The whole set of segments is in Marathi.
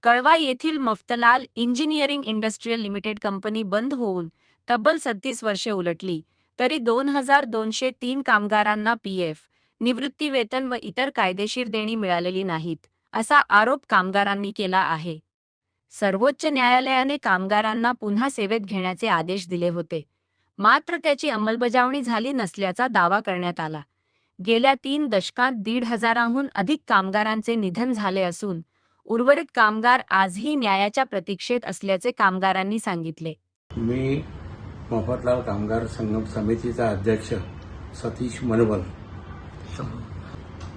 कळवा येथील Mafatlal engineering industrial limited company बंद होऊन तब्बल 36 वर्षे उलटली, तरी 2203 कामगारांना पीएफ, निवृत्तीवेतन व इतर कायदेशीर देणी मिळालेली नाहीत, असा आरोप कामगारांनी केला आहे. सर्वोच्च न्यायालयाने कामगारांना पुन्हा सेवेत घेण्याचे आदेश दिले होते, मात्र त्याची अंमलबजावणी झाली नसल्याचा दावा करण्यात आला. गेल्या 3 दशकात 1,500हून अधिक कामगारांचे निधन झाले असून उर्वरित कामगार आजही न्यायाच्या प्रतीक्षेत असल्याचे कामगारांनी सांगितले. मी मफतलाल कामगार संघ समितीचा अध्यक्ष सतीश मनवल.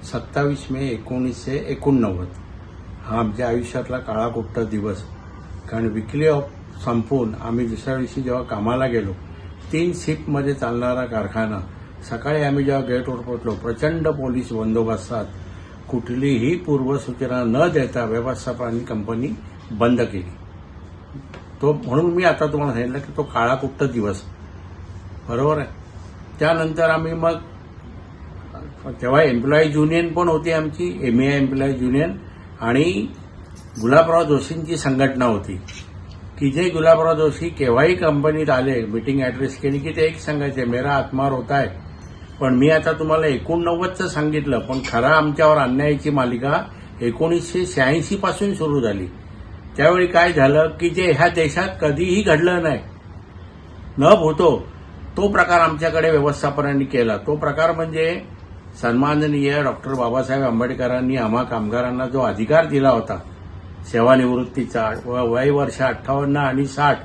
27 मे 1989 हा आमच्या आयुष्यातला काळाकुट्ट दिवस. कारण विकली ऑफ संपून आम्ही दुसऱ्या दिवशी जेव्हा कामाला गेलो, 3 शिफ्टमध्ये चालणारा कारखाना. सकाळी आम्ही जेव्हा गेटवर पोहोचलो, प्रचंड पोलीस बंदोबस्तात कुठलीही पूर्वसूचना न देता व्यवस्थापनाने कंपनी बंद केली. तो म्हणून मी आता तुम्हाला सांगितलं की तो काळाकुट्ट दिवस, बरोबर आहे. त्यानंतर आम्ही मग तेव्हा एम्प्लॉईज युनियन पण होती आमची, एमए एम्प्लॉईज युनियन, आणि गुलाबराव जोशींची संघटना होती की जे गुलाबराव जोशी केव्हाही कंपनीत आले, मीटिंग ॲड्रेस केली की ते एक सांगायचे, मेरा आत्मा रोता है. पण मी आता तुम्हाला 89चं सांगितलं, पण खरा आमच्यावर अन्यायाची मालिका 1986 पासून सुरू झाली. त्यावेळी काय झालं की जे ह्या देशात कधीही घडलं नाही, न होतो तो प्रकार आमच्याकडे व्यवस्थापनाने केला. तो प्रकार म्हणजे सन्माननीय डॉक्टर बाबासाहेब आंबेडकरांनी आम्हा कामगारांना जो अधिकार दिला होता सेवानिवृत्तीचा, वय वर्ष 58 आणि 60,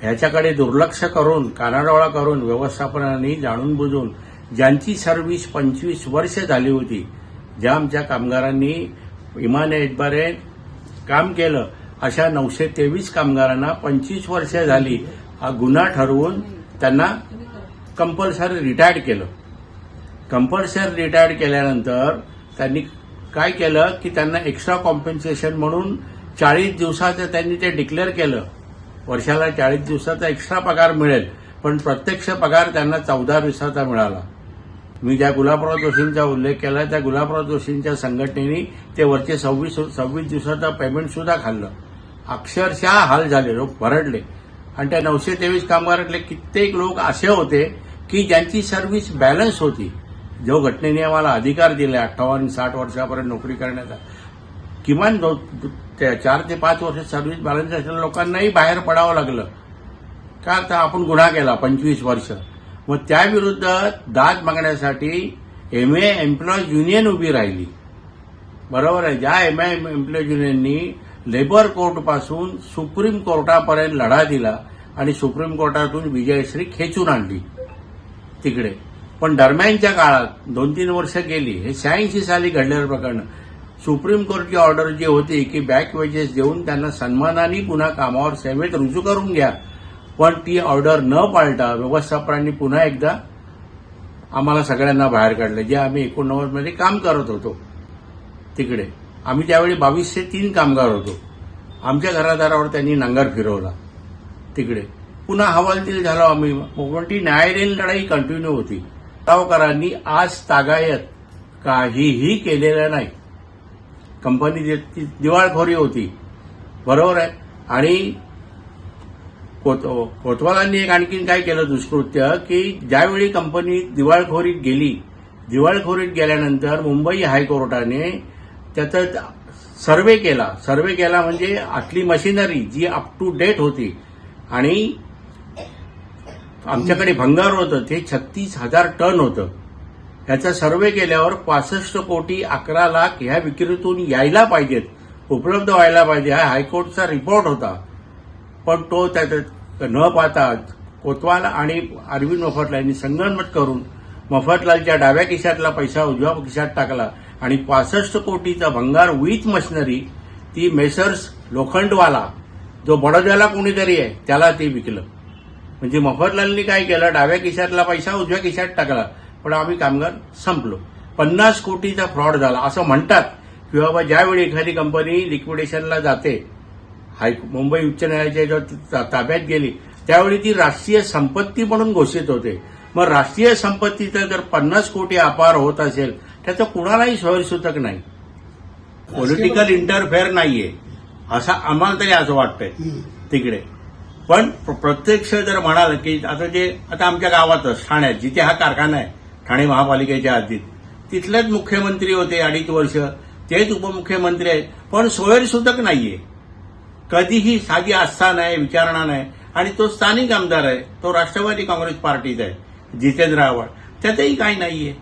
ह्याच्याकडे दुर्लक्ष करून, कानाडोळा करून व्यवस्थापनाने जाणून बुजून ज्यांची सर्व्हिस 25 वर्ष झाली होती, ज्या आमच्या कामगारांनी इमाने इतबारे काम केलं, अशा 923 कामगारांना 25 वर्ष झाली हा गुन्हा ठरवून त्यांना कंपल्सरी रिटायर्ड केलं. कंपल्सरी रिटायर्ड केल्यानंतर त्यांनी काय केलं की त्यांना एक्स्ट्रा कॉम्पेन्सेशन म्हणून 40 दिवसाचं त्यांनी ते डिक्लेअर केलं. वर्षाला 40 दिवसाचा एक्स्ट्रा पगार मिळेल, पण प्रत्यक्ष पगार त्यांना 14 दिवसाचा मिळाला. मी ज्या गुलाबराव जोशींचा उल्लेख केला, त्या गुलाबराव जोशींच्या संघटनेने ते वरचे 26 दिवसाचा पेमेंट सुद्धा खाल्लं. अक्षरशः हाल झाले, लोक भरडले. आणि त्या 923 कामगारातले कित्येक लोक असे होते की ज्यांची सर्व्हिस बॅलन्स होती. जो घटनेने आम्हाला अधिकार दिले 58-60 वर्षापर्यंत नोकरी करण्याचा, किमान 4 ते 5 वर्ष सर्व्हिस बॅलन्स असलेल्या लोकांनाही बाहेर पडावं लागलं. का तर आपण गुन्हा केला 25 वर्ष. मग त्याविरुद्ध दाद मागण्यासाठी एमए एम्प्लॉईज युनियन उभी राहिली, बरोबर आहे. ज्या एमए एम्प्लॉईज युनियननी लेबर कोर्टपासून सुप्रीम कोर्टापर्यंत लढा दिला आणि सुप्रीम कोर्टातून विजयश्री खेचून आणली तिकडे. पण दरम्यानच्या काळात 2-3 वर्ष गेली. हे 86 साली घडलेलं प्रकरण. सुप्रीम कोर्टची ऑर्डर जी होती की बॅक वेजेस देऊन त्यांना सन्मानाने पुन्हा कामावर सेवेत रुजू करून घ्या, पण ती ऑर्डर न पाळता व्यवस्थापनाने पुन्हा एकदा आम्हाला सगळ्यांना बाहेर काढलं, जे आम्ही 89 मध्ये काम करत होतो तिकडे. आम्ही त्यावेळी 2203 कामगार होतो. आमच्या घरादारावर त्यांनी नांगर फिरवला तिकडे. पुन्हा हवालदिल झालो आम्ही. मोठी न्यायालयीन लढाई कंटिन्यू होती. सावकारांनी आज तागायत काहीही केलेलं नाही. कंपनी दिवाळखोरी होती, बरोबर आहे. आणि कोतवालांनी एक आणखीन काय केलं दुष्कृत्य की ज्यावेळी कंपनी दिवाळखोरीत गेली, दिवाळखोरीत गेल्यानंतर मुंबई हायकोर्टाने त्याचा सर्व्हे केला. सर्व्हे केला म्हणजे आतली मशिनरी जी अप टू डेट होती आणि आमच्याकडे भंगार होतं ते 36,000 टन होतं. याचा सर्व्हे केल्यावर 65 कोटी 11 लाख ह्या विक्रीतून यायला पाहिजेत, उपलब्ध व्हायला पाहिजे, हा हायकोर्टचा रिपोर्ट होता. पण तो त्यात न पाहता कोतवाल आणि अरविंद मफतलाल यांनी संगनमत करून मफतलालच्या डाव्या खिशातला पैसा उजव्या खिशात टाकला आणि 65 कोटीचा भंगार विथ मशिनरी ती मेसर्स लोखंडवाला, जो बडोद्याला कोणीतरी आहे, त्याला ते विकलं. म्हणजे मफतलालनी काय केलं, डाव्या खिशातला पैसा उजव्या खिशात टाकला, पण आम्ही कामगार संपलो. 50 कोटीचा फ्रॉड झाला असं म्हणतात. की बाबा ज्यावेळी एखादी कंपनी लिक्विडेशनला जाते, मुंबई उच्च न्यायालयाच्या जेव्हा ताब्यात गेली, त्यावेळी ती राष्ट्रीय संपत्ती म्हणून घोषित होते. मग राष्ट्रीय संपत्तीचं जर 50 कोटी अपार होत असेल, त्याचं कुणालाही सोयीसूचक नाही. पॉलिटिकल इंटरफेअर नाहीये. असं आम्हाला तरी असं वाटतंय तिकडे. पण प्रत्यक्ष जर म्हणाल की आता आमच्या गावातच ठाण्यात जिथे हा कारखाना आहे ठाणे महापालिकेच्या हद्दीत, तिथलेच मुख्यमंत्री होते 2.5 वर्ष, तेच उपमुख्यमंत्री आहेत, पण सोयरसुतक नाहीये. कधीही साधी आस्था नाही, विचारणा नाही. आणि तो स्थानिक आमदार आहे, तो राष्ट्रवादी काँग्रेस पार्टीचा आहे जितेंद्र आव्हाड, त्यातही काही नाहीये.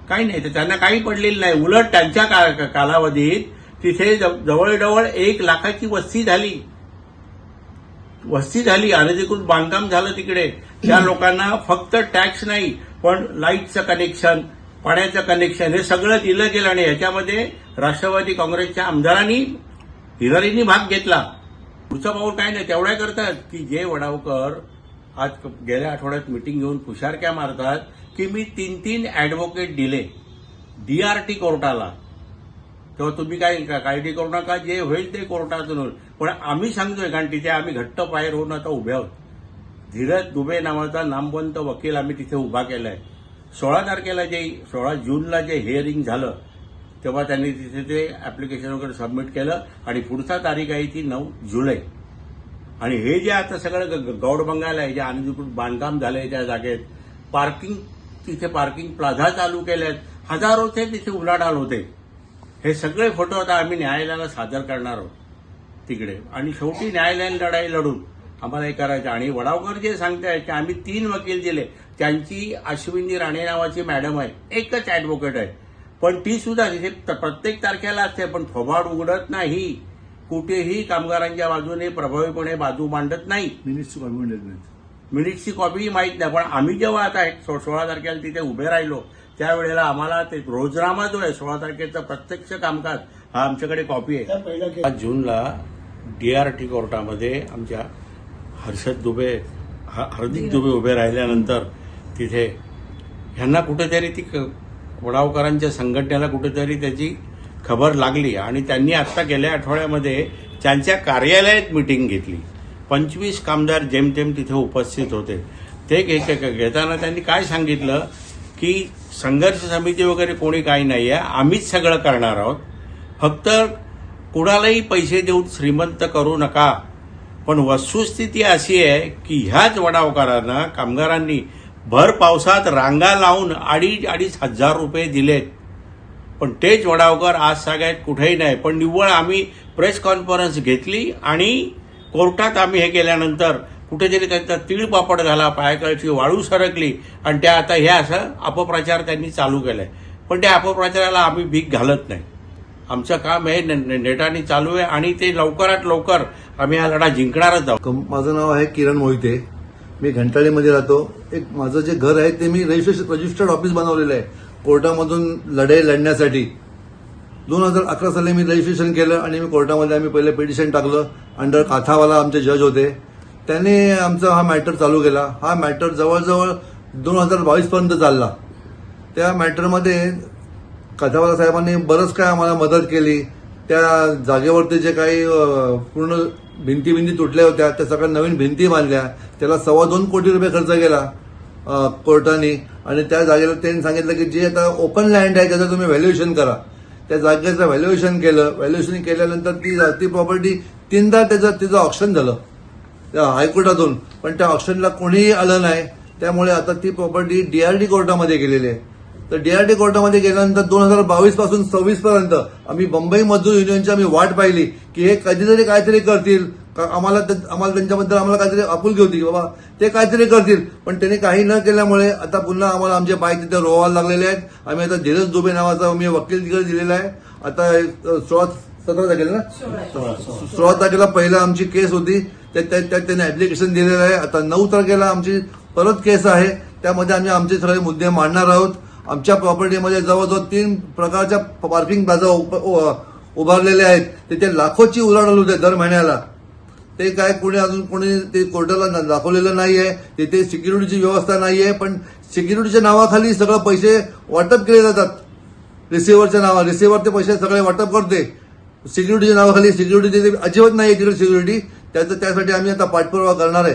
काही नाही, तर त्यांना काही पडलेलं नाही. उलट त्यांच्या कालावधीत तिथे जवळजवळ 1 लाखाची वस्ती झाली, अनधिकृत बांधकाम झालं तिकडे. त्या लोकांना फक्त टॅक्स नाही, पण लाईटचं कनेक्शन, पाण्याचं कनेक्शन हे सगळं दिलं गेलं. आणि ह्याच्यामध्ये राष्ट्रवादी काँग्रेसच्या आमदारांनी हिरारींनी भाग घेतला. पुढचं पाऊल काय नाही, तेवढ्या करतात की जे वडावकर आज गेल्या आठवड्यात मिटिंग घेऊन पुशारक्या मारतात की मी 3 ॲडव्होकेट दिले DRT कोर्टाला, तेव्हा तुम्ही काय काळजी करू नका, जे होईल ते कोर्टातून होईल. पण आम्ही सांगतोय, कारण तिथे आम्ही घट्ट पायर होऊन आता उभे आहोत. धीरज दुबे नावाचा नामवंत वकील आम्ही तिथे उभा केलाय. 16 जूनला जे हिअरिंग झालं तेव्हा त्यांनी तिथे ते ऍप्लिकेशन वगैरे सबमिट केलं आणि पुढचा तारीख आहे ती 9 जुलै. आणि हे जे आता सगळं गौड बंगाल आहे, जे अनधिकृत बांधकाम झालंय त्या जागेत, तिथे पार्किंग प्लाझा चालू केलेत, हजारोचे तिथे उलाढाल होते. हे सगळे फोटो आता आम्ही न्यायालयाला सादर करणार आहोत तिकडे. आणि शेवटी न्यायालयाने लढाई लढून आम्हाला हे करायचं. आणि वडावकर जे सांगतायत की आम्ही 3 वकील दिले, त्यांची अश्विनी राणे नावाची मॅडम आहे, एकच ॲडव्होकेट आहे, पण ती सुद्धा तिथे प्रत्येक तारखेला असते, पण थोबाड उघडत नाही, कुठेही कामगारांच्या बाजूने प्रभावीपणे बाजू मांडत नाही. मिनिट्सची कॉपी माहीत नाही. पण आम्ही जेव्हा आता 16 तारखेला तिथे उभे राहिलो त्यावेळेला आम्हाला ते रोजनामा जो आहे 16 तारखेचा प्रत्यक्ष कामकाज हा आमच्याकडे कॉपी आहे. 5 जूनला DRT कोर्टामध्ये आमच्या हार्दिक दुबे उभे राहिल्यानंतर तिथे ह्यांना कुठेतरी ती वडावकरांच्या संघटनेला कुठेतरी त्याची खबर लागली आणि त्यांनी आत्ता गेल्या आठवड्यामध्ये त्यांच्या कार्यालयात मिटिंग घेतली. 25 कामगार जेमतेम तिथे उपस्थित होते. ते घेताना त्यांनी काय सांगितलं की संघर्ष समिती वगैरे कोणी काही नाही आहे, आम्हीच सगळं करणार आहोत, फक्त कुणालाही पैसे देऊन श्रीमंत करू नका. पण वस्तुस्थिती अशी आहे की ह्याच वडावकरांना कामगारांनी भर पावसात रांगा लावून 2,500 हजार रुपये दिलेत. पण तेच वडावकर आज सगळ्यात कुठेही नाही. पण निव्वळ आम्ही प्रेस कॉन्फरन्स घेतली आणि कोर्टात आम्ही हे केल्यानंतर कुठेतरी त्यांचा तीळपापड झाला, पायाकळची वाळू सरकली आणि त्या आता हे असं अपप्रचार त्यांनी चालू केलाय. पण त्या अपप्रचाराला आम्ही भीक घालत नाही. आमचं काम हे नेटाने चालू आहे आणि ते लवकरात लवकर आम्ही हा लढा जिंकणारच आहोत. माझं नाव आहे किरण मोहिते. मी घंटाळीमध्ये राहतो. एक माझं जे घर आहे ते मी रजिस्टर्ड ऑफिस बनवलेलं आहे कोर्टामधून लढाई लढण्यासाठी. 2011 साली मी रजिस्ट्रेशन केलं आणि मी कोर्टामध्ये आम्ही पहिले पिटिशन टाकलं. अंडर काथावाला आमचे जज होते, त्यांनी आमचा हा मॅटर चालू केला. हा मॅटर जवळजवळ 2022 पर्यंत चालला. त्या मॅटरमध्ये काथावाला साहेबांनी बरंच काय आम्हाला मदत केली. त्या जागेवरती जे काही पूर्ण भिंती तुटल्या होत्या त्या सगळ्या नवीन भिंती बांधल्या. त्याला 2.25 कोटी रुपये खर्च केला कोर्टाने. आणि त्या जागेला त्यांनी सांगितलं की जे आता ओपन लँड आहे त्याचं तुम्ही व्हॅल्युएशन करा. त्या जागेचं व्हॅल्युएशन केलं. व्हॅल्युएशन केल्यानंतर ती प्रॉपर्टी 3दा तिचं ऑप्शन झालं त्या हायकोर्टातून, पण त्या ऑप्शनला कोणीही आलं नाही. त्यामुळे आता ती प्रॉपर्टी DRT कोर्टामध्ये गेलेली आहे. तर DRT कोर्टामध्ये गेल्यानंतर 2022 पासून 26 पर्यंत आम्ही बंबई मजदूर युनियनची आम्ही वाट पाहिली की हे कधीतरी काहीतरी करतील. आम्हाला त्यांच्याबद्दल आम्हाला काहीतरी आपुलकी होती की बाबा ते काहीतरी करतील, पण त्यांनी काही न केल्यामुळे आता पुन्हा आम्हाला आमचे पाय तिथे रोवायला लागलेले आहेत. आम्ही आता धीरज दुबे नावाचा मी वकील तिकडे दिलेला आहे. आता 17 तारखेला ना 16 तारखेला पहिला आमची केस होती, त्यात त्यांनी ऍप्लिकेशन दिलेलं आहे. आता 9 तारखेला आमची परत केस आहे, त्यामध्ये आम्ही आमचे सगळे मुद्दे मांडणार आहोत. आमच्या प्रॉपर्टीमध्ये जवळजवळ 3 प्रकारच्या पार्किंग प्लाझा उभारलेले आहेत. तिथे लाखोची उलाढाल होते दर महिन्याला. ते काय कोणी ते कोर्टाला दाखवलेलं नाहीये. तिथे सिक्युरिटीची व्यवस्था नाहीये, पण सिक्युरिटीच्या नावाखाली सगळं पैसे वाटप केले जातात. रिसिव्हर ते पैसे सगळे वाटप करते सिक्युरिटीच्या नावाखाली. सिक्युरिटी अजिबात नाही तिकडे सिक्युरिटी. त्यासाठी आम्ही आता पाठपुरावा करणार आहे.